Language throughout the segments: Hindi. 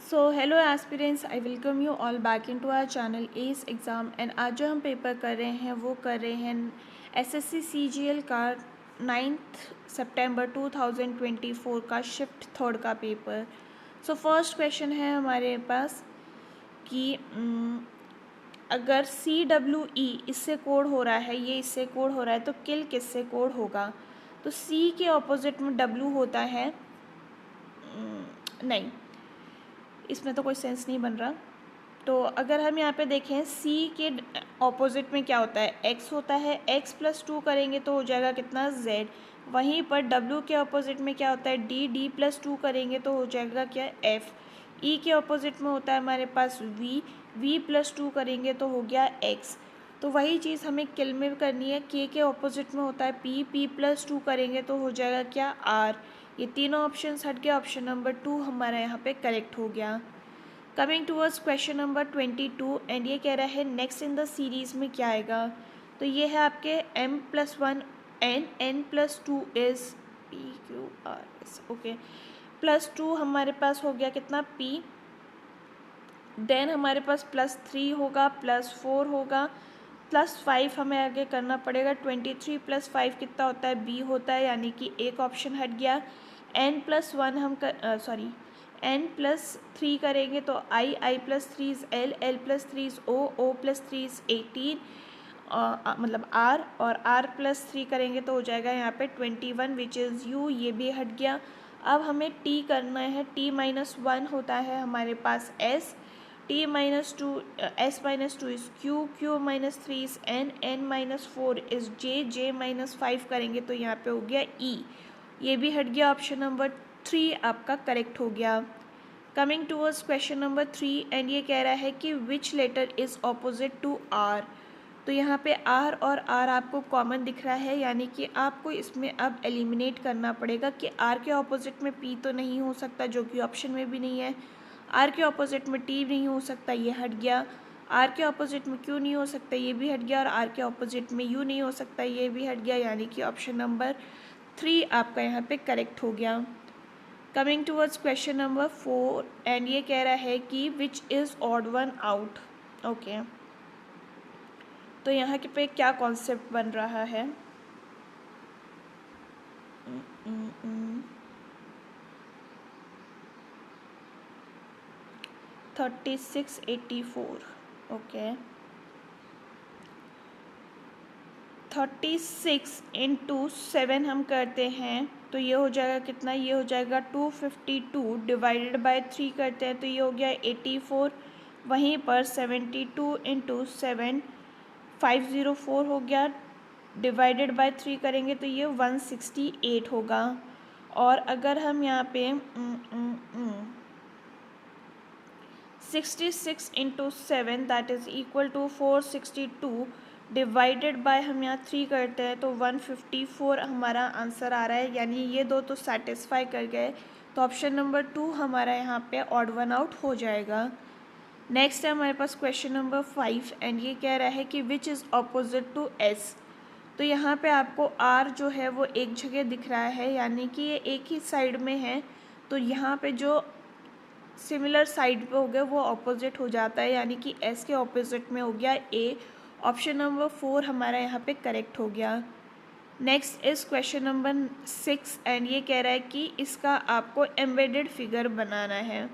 So hello aspirants, I welcome you all back in to our channel S exam. And आज जो हम पेपर कर रहे हैं वो कर रहे हैं एसएससी सीजीएल का 9 सितंबर 2024 का शिफ्ट थर्ड का पेपर। सो फर्स्ट क्वेश्चन है हमारे पास कि अगर CWE इससे कोड हो रहा है, ये इससे कोड हो रहा है, तो किल किससे कोड होगा? तो C के ऑपोजिट में W होता है। नहीं, इसमें तो कोई सेंस नहीं बन रहा। तो अगर हम यहाँ पे देखें C के ऑपोजिट में क्या होता है, X होता है। X प्लस 2 करेंगे तो हो जाएगा कितना, Z। वहीं पर W के ऑपोजिट में क्या होता है, D प्लस 2 करेंगे तो हो जाएगा क्या, F। E के ऑपोजिट में होता है हमारे पास V प्लस 2 करेंगे तो हो गया X। तो वही चीज़ हमें किल में करनी है। K के ऑपोजिट में होता है P प्लस 2 करेंगे तो हो जाएगा क्या, R। ये तीनों ऑप्शन हट गया, ऑप्शन नंबर 2 हमारा यहाँ पे करेक्ट हो गया। Coming towards question number 22 and ये कह रहा है नेक्स्ट इन द सीरीज़ में क्या आएगा। तो ये है आपके m+1 n+2 is PQRS। Okay, +2 हमारे पास हो गया कितना, P। देन हमारे पास +3 होगा, +4 होगा, +5 हमें आगे करना पड़ेगा। 23 + 5 कितना होता है, B होता है, यानी कि एक ऑप्शन हट गया। n+1 हम n+3 करेंगे तो I+3 is L+3 is O+3 is 18, मतलब R, और R+3 करेंगे तो हो जाएगा यहाँ पे 21 विच इज़ U, ये भी हट गया। अब हमें T करना है। T-1 होता है हमारे पास S, T-2 S-2 is Q, Q-3 is N, N-4 is J, J-5 करेंगे तो यहाँ पे हो गया E, ये भी हट गया। ऑप्शन नंबर 3 आपका करेक्ट हो गया। Coming towards question number 3 and ये कह रहा है कि which letter is opposite to R। तो यहाँ पे R और R आपको कॉमन दिख रहा है, यानी कि आपको इसमें अब एलिमिनेट करना पड़ेगा कि R के ऑपोजिट में P तो नहीं हो सकता, जो कि ऑप्शन में भी नहीं है। R के ऑपोजिट में T नहीं हो सकता, ये हट गया। R के ऑपोजिट में Q नहीं हो सकता, ये भी हट गया। और R के ऑपोजिट में U नहीं हो सकता, ये भी हट गया, यानी कि ऑप्शन नंबर 3 आपका यहाँ पे करेक्ट हो गया। Coming towards question number 4 and ये कह रहा है कि which is odd one out. Okay, तो यहाँ के पे क्या कॉन्सेप्ट बन रहा है, 3684। ओके, 36 × 7 हम करते हैं तो ये हो जाएगा कितना, ये हो जाएगा 252 डिवाइडेड बाय 3 करते हैं तो ये हो गया 84। वहीं पर 72 × 7 504 हो गया, डिवाइडेड बाय 3 करेंगे तो ये 168 होगा। और अगर हम यहाँ पे 66 × 7 that is equal to 462 divided by हम यहाँ 3 करते हैं तो 154 हमारा आंसर आ रहा है, यानी ये दो तो सेटिस्फाई कर गए। तो ऑप्शन नंबर 2 हमारा यहाँ पे ऑड वन आउट हो जाएगा। नेक्स्ट है हमारे पास क्वेश्चन नंबर 5 एंड ये कह रहा है कि which is opposite to S। तो यहाँ पे आपको R जो है वो एक जगह दिख रहा है, यानी कि ये एक ही साइड में है, तो यहाँ पे जो सिमिलर साइड पे हो गया वो ऑपोजिट हो जाता है, यानी कि S के ऑपोजिट में हो गया A। ऑप्शन नंबर 4 हमारा यहाँ पे करेक्ट हो गया। Next is question number 6 and ये कह रहा है कि इसका आपको एम्बेडेड फिगर बनाना है।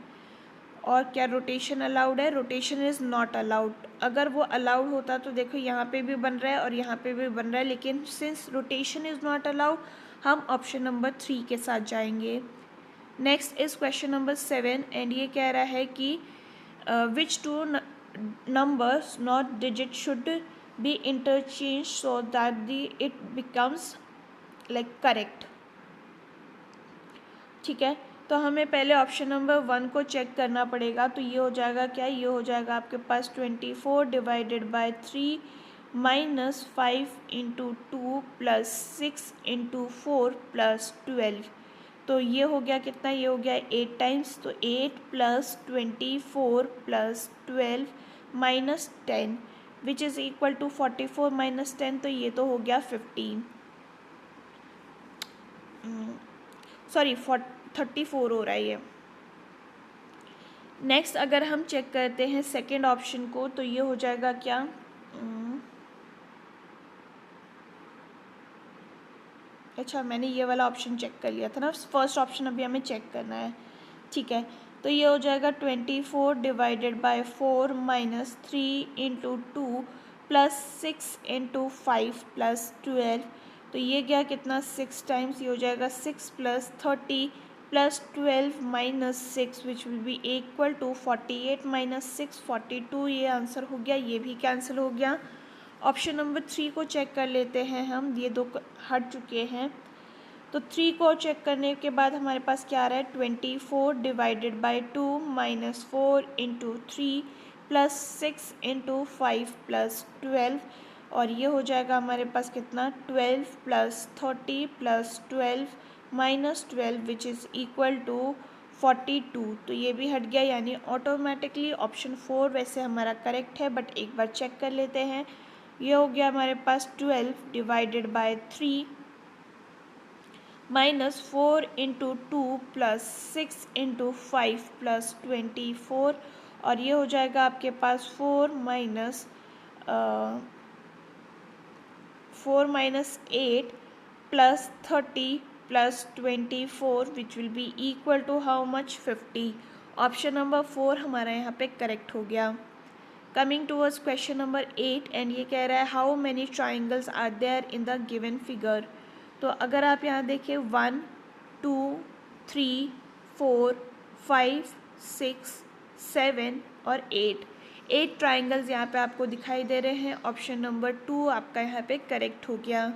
और क्या रोटेशन अलाउड है, रोटेशन इज़ नॉट अलाउड। अगर वो अलाउड होता तो देखो यहाँ पे भी बन रहा है और यहाँ पे भी बन रहा है, लेकिन since rotation is not allowed हम ऑप्शन नंबर 3 के साथ जाएंगे। Next is question number 7 and ये कह रहा है कि which two numbers not digit should be interchange so that the it becomes like correct. ठीक है, तो हमें पहले ऑप्शन नंबर 1 को चेक करना पड़ेगा। तो ये हो जाएगा क्या, ये हो जाएगा आपके पास 24 डिवाइडेड बाय 3 -5 × 2 + 6 × 4 + 12। तो ये हो गया कितना, ये हो गया 8 टाइम्स, तो 8 + 24 + 12 - 10 विच इज़ इक्वल टू 44 - 10, तो ये तो हो गया 15, सॉरी 34 हो रहा है ये। नेक्स्ट अगर हम चेक करते हैं सेकेंड ऑप्शन को, तो ये हो जाएगा क्या, अच्छा मैंने ये वाला ऑप्शन चेक कर लिया था ना, फर्स्ट ऑप्शन अभी हमें चेक करना है। ठीक है, तो ये हो जाएगा 24 divided by 4 minus 3 into 2 plus 6 into 5 plus 12। तो ये गया कितना, 6 टाइम्स, ये हो जाएगा 6 plus 30 plus 12 minus 6 which will be equal to 48 minus 6 42। ये आंसर हो गया, ये भी कैंसिल हो गया। ऑप्शन नंबर 3 को चेक कर लेते हैं हम, ये दो हट चुके हैं। तो 3 को चेक करने के बाद हमारे पास क्या आ रहा है, 24 divided by 2 minus 4 into 3 plus 6 into 5 plus 12। और ये हो जाएगा हमारे पास कितना, 12 plus 30 plus 12 minus 12 which is equal to 42। तो ये भी हट गया, यानी ऑटोमेटिकली ऑप्शन 4 वैसे हमारा करेक्ट है, बट एक बार चेक कर लेते हैं। ये हो गया हमारे पास 12 divided by 3 minus 4 into 2 plus 6 into 5 plus 24। और ये हो जाएगा आपके पास 4 minus 8 plus 30 plus 24 which will be equal to how much, 50। Option number 4 हमारा यहाँ पे करेक्ट हो गया। Coming towards question number 8, and ये कह रहा है how many triangles are there in the given figure. तो अगर आप यहाँ देखिए 1 2 3 4 5 6 7 और 8 ट्राइंगल्स यहाँ पे आपको दिखाई दे रहे हैं। ऑप्शन नंबर 2 आपका यहाँ पे करेक्ट हो गया।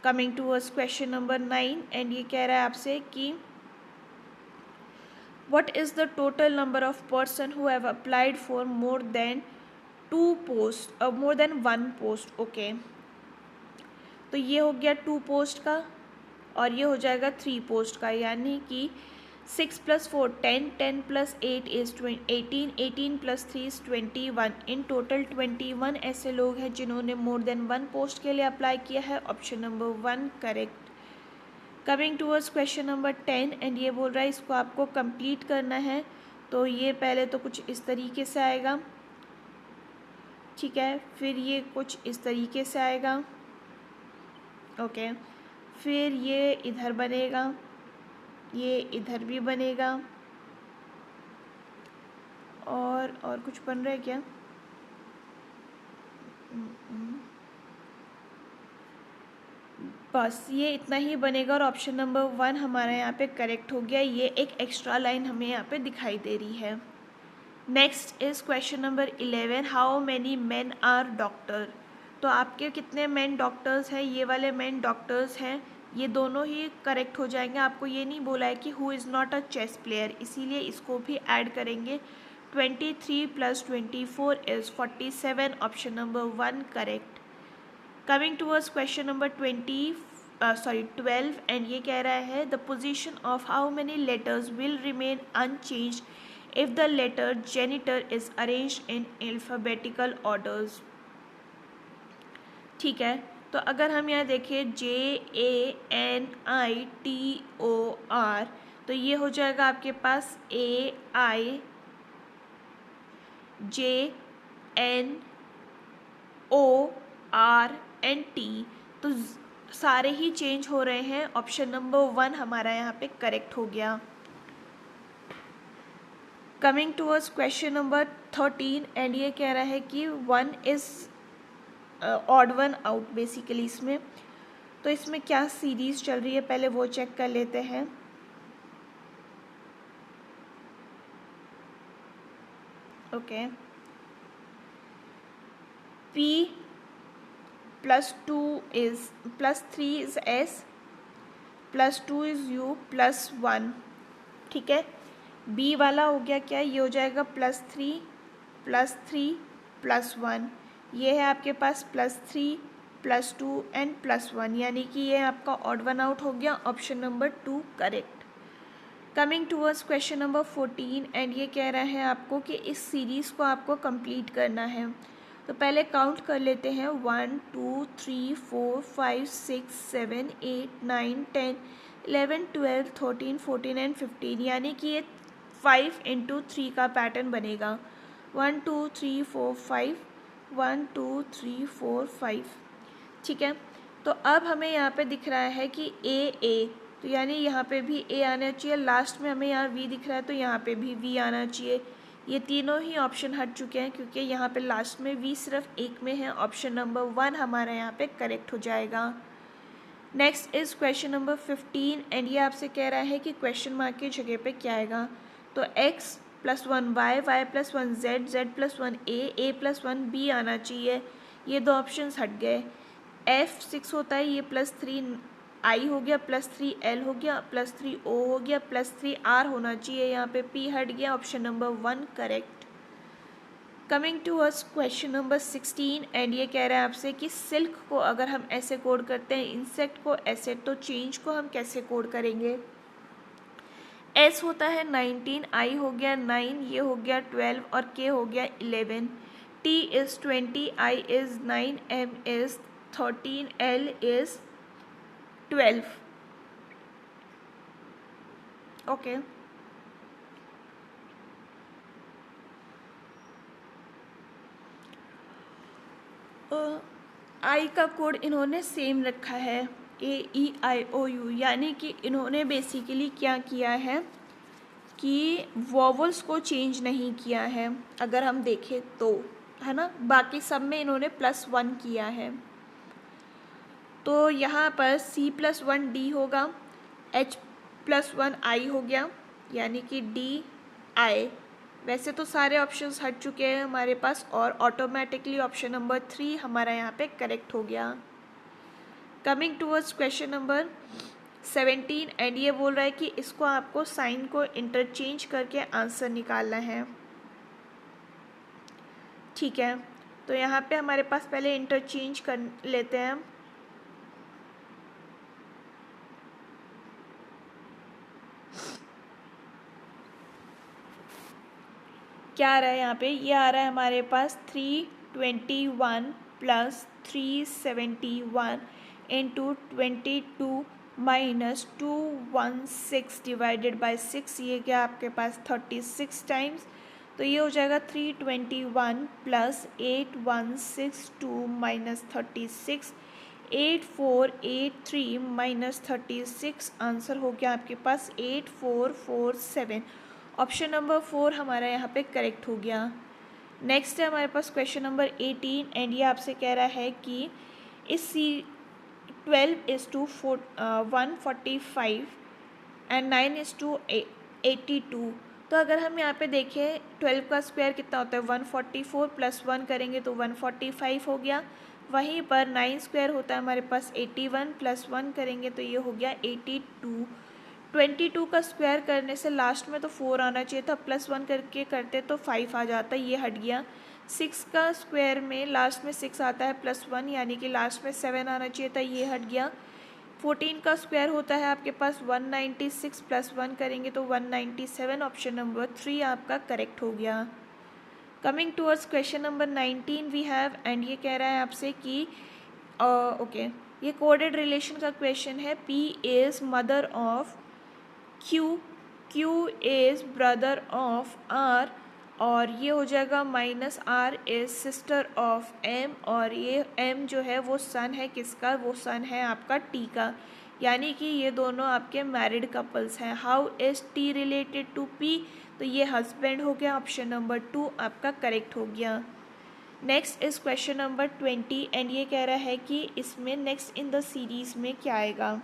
Coming towards question number 9, and ये कह रहा है आपसे कि what is the total number of person who have applied for more than 2 post more than 1 post। Okay, तो ये हो गया 2 पोस्ट का और ये हो जाएगा 3 पोस्ट का, यानी कि 6 plus 4 10 10 plus 8 is 18 18 plus 3 is 21। In total 21 ऐसे लोग हैं जिन्होंने मोर देन 1 पोस्ट के लिए अप्लाई किया है। Option number 1 correct. Coming towards question number 10, and ये बोल रहा है इसको आपको कंप्लीट करना है। तो ये पहले तो कुछ इस तरीके से आएगा, ठीक है, फिर ये कुछ इस तरीके से आएगा, ओके, फिर ये इधर बनेगा, ये इधर भी बनेगा, और कुछ बन रहा है क्या, बस ये इतना ही बनेगा। और ऑप्शन नंबर 1 हमारा यहाँ पे करेक्ट हो गया। ये एक एक्स्ट्रा लाइन हमें यहाँ पे दिखाई दे रही है। Next is question number 11, how many man are doctor. तो आपके कितने मैन डॉक्टर्स हैं, ये वाले मैन डॉक्टर्स हैं, ये दोनों ही करेक्ट हो जाएंगे। आपको ये नहीं बोला है कि who is not a chess player, इसीलिए इसको भी ऐड करेंगे। 23 plus 24 is 47। Option number 1 correct. Coming towards question number 12, and ये कह रहा है the position of how many letters will remain unchanged if the letter janitor is arranged in alphabetical orders. ठीक है, तो अगर हम यहाँ देखें JANITOR, तो ये हो जाएगा आपके पास AIJNORNT। तो सारे ही चेंज हो रहे हैं। ऑप्शन नंबर 1 हमारा यहाँ पे करेक्ट हो गया। Coming towards question number 13, and ये कह रहा है कि 1 is odd one out basically इसमें। तो इसमें क्या सीरीज़ चल रही है पहले वो चेक कर लेते हैं। Okay, P plus 2 is plus 3 is S plus 2 is U plus 1। ठीक है, B वाला हो गया क्या, ये हो जाएगा प्लस 3 प्लस 1। ये है आपके पास प्लस 3 प्लस 2 एंड प्लस 1, यानी कि ये आपका ऑड वन आउट हो गया। Option number 2 correct. Coming towards question number 14, and ये कह रहा है आपको कि इस सीरीज़ को आपको कंप्लीट करना है। तो पहले काउंट कर लेते हैं, 1 2 3 4 5 6 7 8 9 10 11 12 13 14 एंड 15, यानी कि ये 5 इंटू 3 का पैटर्न बनेगा। 1 2 3 4 5, 1 2 3 4 5। ठीक है, तो अब हमें यहाँ पे दिख रहा है कि ए, तो यानी यहाँ पे भी ए आना चाहिए। लास्ट में हमें यहाँ वी दिख रहा है तो यहाँ पे भी वी आना चाहिए। ये तीनों ही ऑप्शन हट चुके हैं क्योंकि यहाँ पे लास्ट में वी सिर्फ एक में है। ऑप्शन नंबर 1 हमारा यहाँ पे करेक्ट हो जाएगा। Next is question number 15 and ये आपसे कह रहा है कि क्वेश्चन मार्क की जगह पे क्या आएगा। तो x + 1 y, y + 1 z, z + 1 a + 1 b आना चाहिए। ये दो ऑप्शंस हट गए। f 6 होता है, ये +3 i हो गया, +3 l हो गया, +3 o हो गया, +3 r होना चाहिए। यहाँ पे p हट गया। Option number 1 correct. Coming to us question number 16 and ये कह रहा है आपसे कि सिल्क को अगर हम ऐसे कोड करते हैं, इंसेक्ट को ऐसे, तो चेंज को हम कैसे कोड करेंगे। S होता है 19, I हो गया 9, ये हो गया 12 और K हो गया 11। T is 20, I is 9, M is 13, L is 12। Okay, I का कोड इन्होंने सेम रखा है, AEIOU, यानी कि इन्होंने बेसिकली क्या किया है कि वॉवल्स को चेंज नहीं किया है अगर हम देखें तो, है ना। बाकी सब में इन्होंने +1 किया है। तो यहाँ पर C + 1 D होगा, H + 1 I हो गया, यानी कि DI। वैसे तो सारे ऑप्शंस हट चुके हैं हमारे पास और ऑटोमेटिकली ऑप्शन नंबर 3 हमारा यहाँ पे करेक्ट हो गया। Coming towards question number 17 and ये बोल रहा है कि इसको आपको साइन को इंटरचेंज करके आंसर निकालना है। ठीक है, तो यहाँ पे हमारे पास पहले इंटरचेंज कर लेते हैं हम। क्या आ रहा है यहाँ पे, ये आ रहा है हमारे पास 321 + 371 इंटू 22 माइनस 216 डिवाइडेड बाई 6। ये क्या आपके पास 36 टाइम्स, तो ये हो जाएगा 321 + 8162 माइनस 36, 8483 माइनस 36। आंसर हो गया आपके पास 8447। ऑप्शन नंबर 4 हमारा यहाँ पे करेक्ट हो गया। नेक्स्ट है हमारे पास क्वेश्चन नंबर 18 एंड ये आपसे कह रहा है कि इस 12 = 145 एंड 9 = 82। तो अगर हम यहाँ पे देखें 12 का स्क्वायर कितना होता है 144, +1 करेंगे तो 145 हो गया। वहीं पर 9 स्क्वायर होता है हमारे पास 81, +1 करेंगे तो ये हो गया 82। 22 का स्क्वायर करने से लास्ट में तो 4 आना चाहिए था, +1 करके करते तो 5 आ जाता, ये हट गया। 6 का स्क्वायर में लास्ट में 6 आता है +1, यानी कि लास्ट में 7 आना चाहिए था, ये हट गया। 14 का स्क्वायर होता है आपके पास 196, +1 करेंगे तो 197। ऑप्शन नंबर 3 आपका करेक्ट हो गया। Coming towards question number 19 we have and ये कह रहा है आपसे कि ओके, ये कोडेड रिलेशन का क्वेश्चन है। P is mother of Q, Q is brother of R और ये हो जाएगा -R is sister of M और ये M जो है वो सन है किसका, वो सन है आपका T का, यानी कि ये दोनों आपके मैरिड कपल्स हैं। How is T related to P, तो ये हस्बैंड हो गया। ऑप्शन नंबर 2 आपका करेक्ट हो गया। Next is question number 20 and ये कह रहा है कि इसमें नेक्स्ट इन द सीरीज़ में क्या आएगा।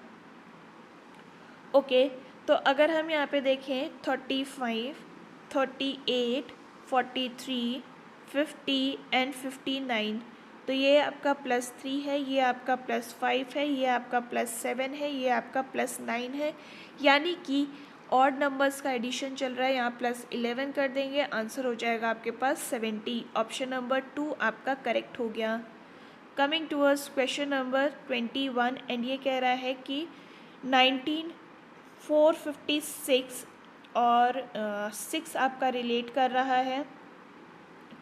ओके, तो अगर हम यहाँ पे देखें 35, 38, 43, 50 एंड 59, तो ये आपका +3 है, ये आपका +5 है, ये आपका +7 है, ये आपका +9 है, यानी कि ऑड नंबर्स का एडिशन चल रहा है। यहाँ +11 कर देंगे, आंसर हो जाएगा आपके पास 70। ऑप्शन नंबर 2 आपका करेक्ट हो गया। Coming towards question number 21 and ये कह रहा है कि 456 और 6 आपका रिलेट कर रहा है।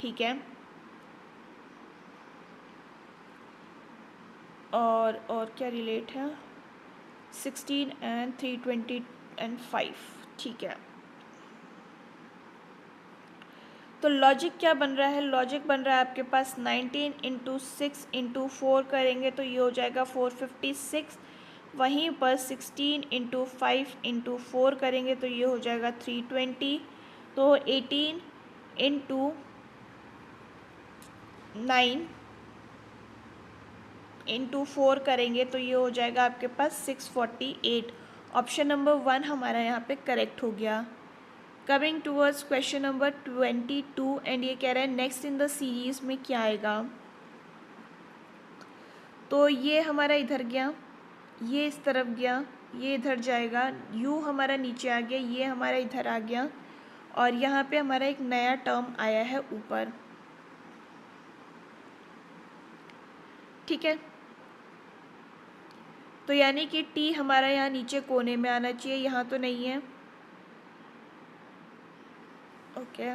ठीक है, और क्या रिलेट है 16 एंड 320 एंड 5। ठीक है, तो लॉजिक क्या बन रहा है, लॉजिक बन रहा है आपके पास 19 इंटू 6 इंटू 4 करेंगे तो ये हो जाएगा 456। वहीं पर 16 इंटू 5 इंटू 4 करेंगे तो ये हो जाएगा 320। तो 18 इंटू 9 इंटू 4 करेंगे तो ये हो जाएगा आपके पास 648। ऑप्शन नंबर 1 हमारा यहाँ पे करेक्ट हो गया। Coming towards question number 22 and ये कह रहा है नेक्स्ट इन द सीरीज में क्या आएगा। तो ये हमारा इधर गया, ये इस तरफ गया, ये इधर जाएगा, यू हमारा नीचे आ गया, ये हमारा इधर आ गया और यहाँ पे हमारा एक नया टर्म आया है ऊपर। ठीक है, तो यानी कि टी हमारा यहाँ नीचे कोने में आना चाहिए, यहाँ तो नहीं है। ओके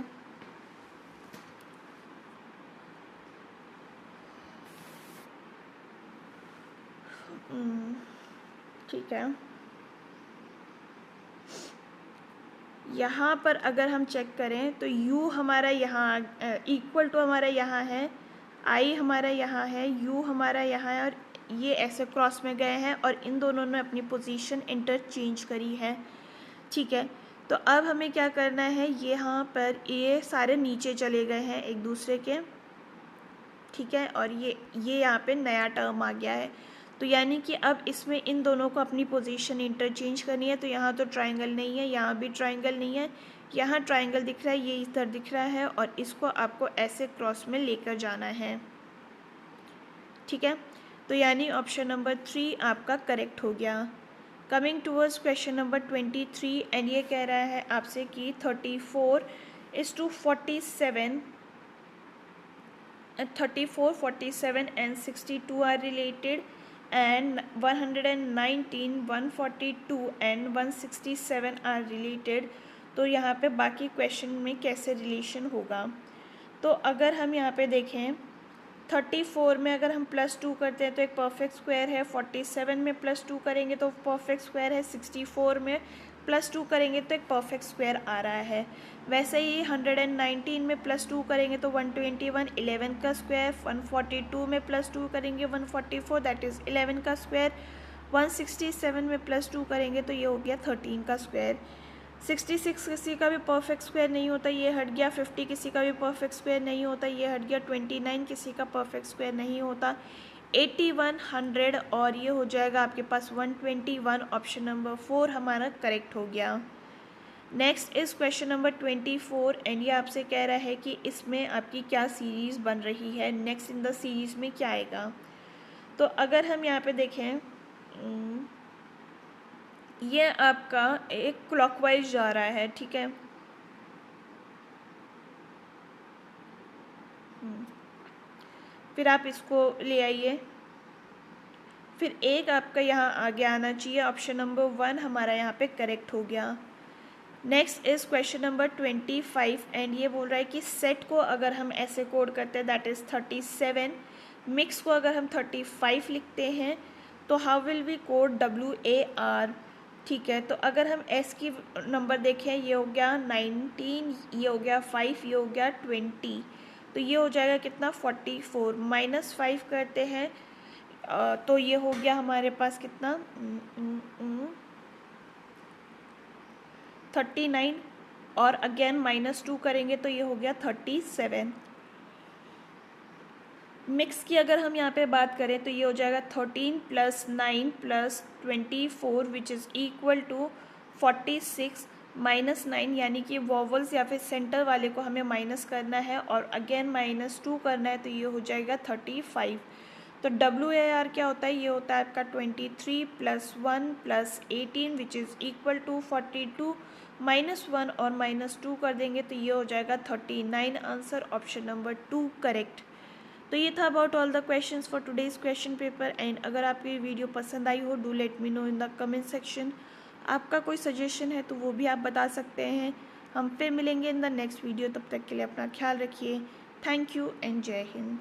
ठीक है, यहाँ पर अगर हम चेक करें तो u हमारा यहाँ इक्वल टू हमारा यहाँ है, i हमारा यहाँ है, u हमारा यहाँ है और ये ऐसे क्रॉस में गए हैं और इन दोनों ने अपनी पोजीशन इंटरचेंज करी है। ठीक है, तो अब हमें क्या करना है, यहाँ पर ये सारे नीचे चले गए हैं एक दूसरे के। ठीक है, और ये यहाँ पे नया टर्म आ गया है, तो यानी कि अब इसमें इन दोनों को अपनी पोजीशन इंटरचेंज करनी है। तो यहाँ तो ट्रायंगल नहीं है, यहाँ भी ट्रायंगल नहीं है, यहाँ ट्रायंगल दिख रहा है, ये इधर दिख रहा है और इसको आपको ऐसे क्रॉस में लेकर जाना है। ठीक है, तो यानी ऑप्शन नंबर 3 आपका करेक्ट हो गया। Coming towards question number 23 and ये कह रहा है आपसे कि 34:47 and 62 are related and 119, 142 and 167 are related। तो यहाँ पे बाकी क्वेश्चन में कैसे रिलेशन होगा, तो अगर हम यहाँ पे देखें 34 में अगर हम +2 करते हैं तो एक परफेक्ट स्क्वायर है, 47 में +2 करेंगे तो परफेक्ट स्क्वायर है, 64 में +2 करेंगे तो एक परफेक्ट स्क्वायर आ रहा है। वैसे ही 119 में +2 करेंगे तो 121 11 का स्क्वायर, 142 में +2 करेंगे 144 दैट इज़ 11 का स्क्वायर, 167 में +2 करेंगे तो ये हो गया 13 का स्क्वायर। 66 किसी का भी परफेक्ट स्क्वायर नहीं होता, ये हट गया। 50 किसी का भी परफेक्ट स्क्वायर नहीं होता, ये हट गया। 29 किसी का परफेक्ट स्क्वायर नहीं होता। 81, 100 और ये हो जाएगा आपके पास 121। ऑप्शन नंबर 4 हमारा करेक्ट हो गया। Next is question number 24 and ये आपसे कह रहा है कि इसमें आपकी क्या सीरीज़ बन रही है, नेक्स्ट इन द सीरीज़ में क्या आएगा। तो अगर हम यहाँ पे देखें ये आपका एक क्लॉकवाइज जा रहा है। ठीक है, फिर आप इसको ले आइए, फिर एक आपका यहाँ आगे आना चाहिए। ऑप्शन नंबर 1 हमारा यहाँ पे करेक्ट हो गया। Next is question number 25 and ये बोल रहा है कि सेट को अगर हम ऐसे कोड करते हैं दैट इज़ 37, मिक्स को अगर हम 35 लिखते हैं तो how will we code WAR। ठीक है, तो अगर हम एस की नंबर देखें ये हो गया 19, ये हो गया 5, ये हो गया 20, तो ये हो जाएगा कितना 44। -5 करते हैं तो ये हो गया हमारे पास कितना 39 और अगेन -2 करेंगे तो ये हो गया 37। मिक्स की अगर हम यहाँ पे बात करें तो ये हो जाएगा 13 + 9 + 24 विच इज़ इक्वल टू 46 -9, यानी कि वॉवल्स या फिर सेंटर वाले को हमें माइनस करना है और अगेन -2 करना है तो ये हो जाएगा 35। तो WAR क्या होता है, ये होता है आपका 23 + 1 + 18 विच इज़ इक्वल टू 42, -1 और -2 कर देंगे तो ये हो जाएगा 39। Answer option number 2 correct. तो ये था about all the questions for today's question paper and अगर आपको ये वीडियो पसंद आई हो do let me know in the comment section. आपका कोई सजेशन है तो वो भी आप बता सकते हैं। हम फिर मिलेंगे इन द नेक्स्ट वीडियो, तब तक के लिए अपना ख्याल रखिए। थैंक यू एंड जय हिंद।